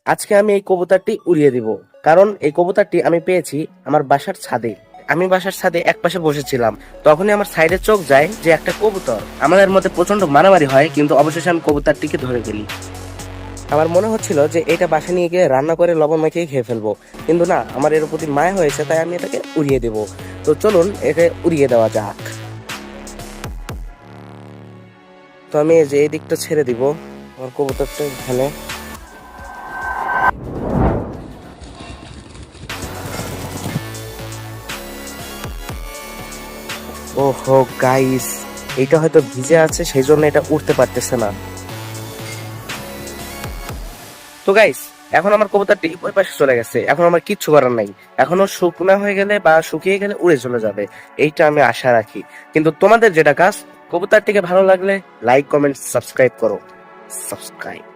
আজকে আমি এই কবুতরটি উড়িয়ে দিব, কারণ এই কবুতরটি আমি পেয়েছি আমার বাসার ছাদে। আমি বাসার ছাদে এক পাশে বসেছিলাম, তখনই আমার সাইডে চোখ যায় যে একটা কবুতর। আমাদের মধ্যে প্রচন্ড মারামারি হয়, কিন্তু অবশেষে আমি কবুতরটিকে ধরে ফেলি। আমার মনে হচ্ছিল যে এটা বাসা নিয়ে গিয়ে রান্না করে লবণ মাখিয়ে খেয়ে ফেলবো, কিন্তু না, আমার এর প্রতি মায়া হয়েছে, তাই আমি এটাকে উড়িয়ে দেব। তো চলুন একে উড়িয়ে দেওয়া যাক। তো আমি এই যে এই দিকটা ছেড়ে দিব, আমার কবুতরটা এখানে। ওহো গাইস, এইটা হয়তো ভিজে আছে, সেই জন্য এটা উঠতে পারতেছে না। তো গাইস, এখন আমার কবুতরটি ওই পাশে চলে গেছে, এখন আমার কিচ্ছু করার নাই। এখনো শুকনা হয়ে গেলে বা শুকিয়ে গেলে উড়ে চলে যাবে, এইটা আমি আশা রাখি। কিন্তু তোমাদের যেটা কাজ, কবুতরটিকে ভালো লাগলে লাইক কমেন্ট সাবস্ক্রাইব করো। সাবস্ক্রাইব।